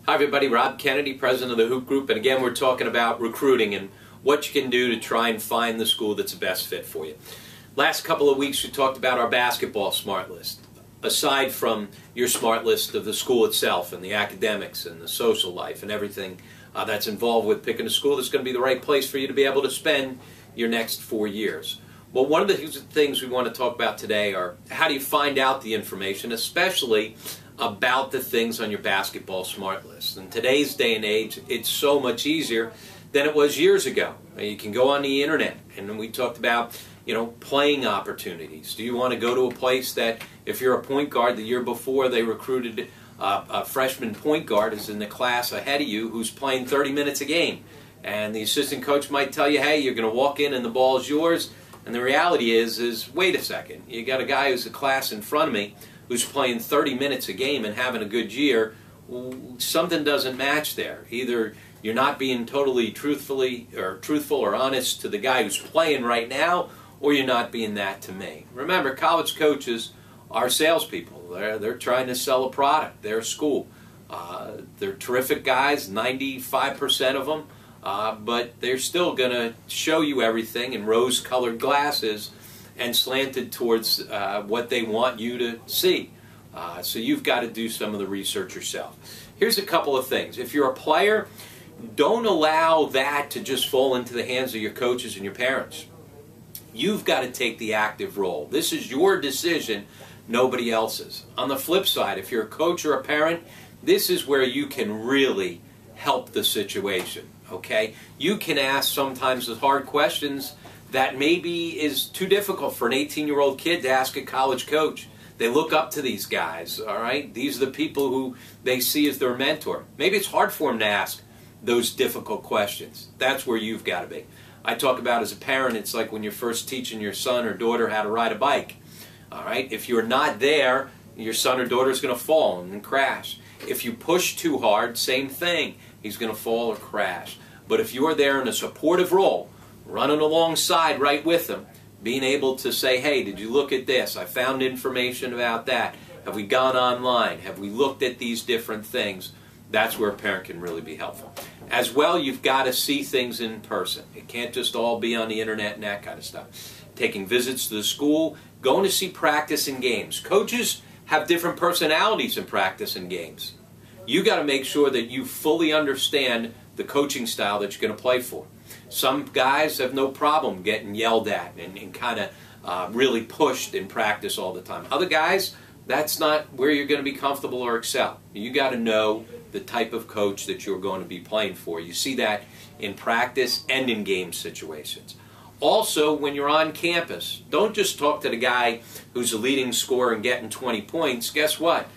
Hi everybody, Rob Kennedy, president of the Hoop Group, and again we're talking about recruiting and what you can do to try and find the school that's the best fit for you. Last couple of weeks we talked about our basketball Smartlist. Aside from your Smartlist of the school itself and the academics and the social life and everything that's involved with picking a school that's going to be the right place for you to be able to spend your next 4 years. Well, one of the things we want to talk about today are how do you find out the information, especially about the things on your basketball Smartlist. In today's day and age, it's so much easier than it was years ago. You can go on the internet, and we talked about, playing opportunities. Do you want to go to a place that, if you're a point guard, the year before they recruited a freshman point guard is in the class ahead of you who's playing 30 minutes a game, and the assistant coach might tell you, hey, you're going to walk in and the ball is yours, and the reality is wait a second, you got a guy who's a class in front of me who's playing 30 minutes a game and having a good year. Something doesn't match there. Either you're not being totally truthful or honest to the guy who's playing right now, or you're not being that to me. Remember, college coaches are salespeople. They're trying to sell a product, their school. They're terrific guys, 95% of them, but they're still going to show you everything in rose-colored glasses and slanted towards what they want you to see. So you've got to do some of the research yourself. Here's a couple of things. If you're a player, don't allow that to just fall into the hands of your coaches and your parents. You've got to take the active role. This is your decision, nobody else's. On the flip side, if you're a coach or a parent, this is where you can really help the situation. Okay? You can ask sometimes the hard questions that maybe is too difficult for an 18-year-old kid to ask a college coach. They look up to these guys, all right? These are the people who they see as their mentor. Maybe it's hard for them to ask those difficult questions. That's where you've got to be. I talk about as a parent, it's like when you're first teaching your son or daughter how to ride a bike, all right? If you're not there, your son or daughter is going to fall and crash. If you push too hard, same thing. He's going to fall or crash. But if you're there in a supportive role, running alongside right with them, being able to say, hey, did you look at this? I found information about that. Have we gone online? Have we looked at these different things? That's where a parent can really be helpful. As well, you've got to see things in person. It can't just all be on the internet and that kind of stuff. Taking visits to the school, going to see practice and games. Coaches have different personalities in practice and games. You got to make sure that you fully understand the coaching style that you're going to play for. Some guys have no problem getting yelled at and kind of really pushed in practice all the time. Other guys, that's not where you're going to be comfortable or excel. You got to know the type of coach that you're going to be playing for. You see that in practice and in game situations. Also, when you're on campus, don't just talk to the guy who's the leading scorer and getting 20 points. Guess what?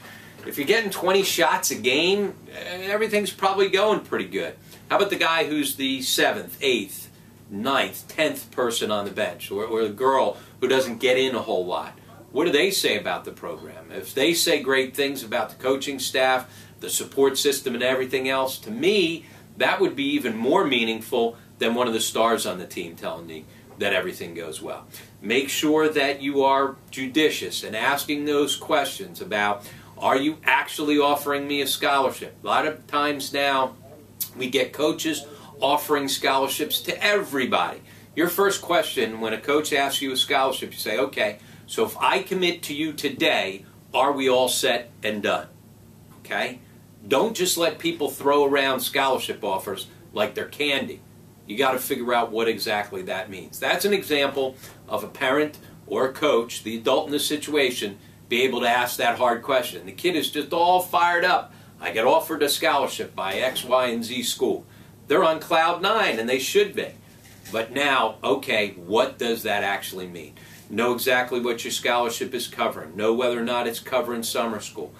If you're getting 20 shots a game, everything's probably going pretty good. How about the guy who's the 7th, 8th, 9th, 10th person on the bench, or the girl who doesn't get in a whole lot? What do they say about the program? If they say great things about the coaching staff, the support system, and everything else, to me, that would be even more meaningful than one of the stars on the team telling me that everything goes well. Make sure that you are judicious in asking those questions about, are you actually offering me a scholarship? A lot of times now, we get coaches offering scholarships to everybody. Your first question when a coach asks you a scholarship, you say, okay, so if I commit to you today, are we all set and done? Okay? Don't just let people throw around scholarship offers like they're candy. You got to figure out what exactly that means. That's an example of a parent or a coach, the adult in the situation, be able to ask that hard question. The kid is just all fired up. I get offered a scholarship by X, Y, and Z school. They're on cloud 9, and they should be. But now, okay, what does that actually mean? Know exactly what your scholarship is covering. Know whether or not it's covering summer school.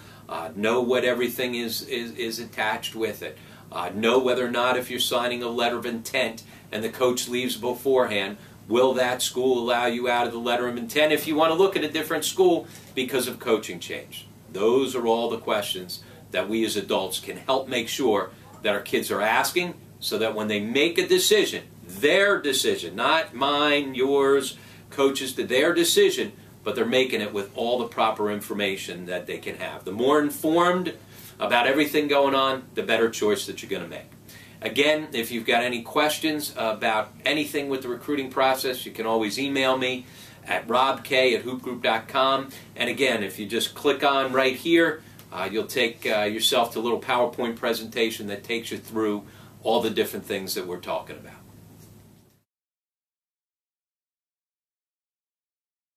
Know what everything is attached with it. Know whether or not if you're signing a letter of intent and the coach leaves beforehand, will that school allow you out of the letter of intent if you want to look at a different school because of coaching change? Those are all the questions that we as adults can help make sure that our kids are asking, so that when they make a decision, their decision, not mine, yours, coaches, their decision, but they're making it with all the proper information that they can have. The more informed about everything going on, the better choice that you're going to make. Again, if you've got any questions about anything with the recruiting process, you can always email me at robk@hoopgroup.com. And again, if you just click on right here, you'll take yourself to a little PowerPoint presentation that takes you through all the different things that we're talking about.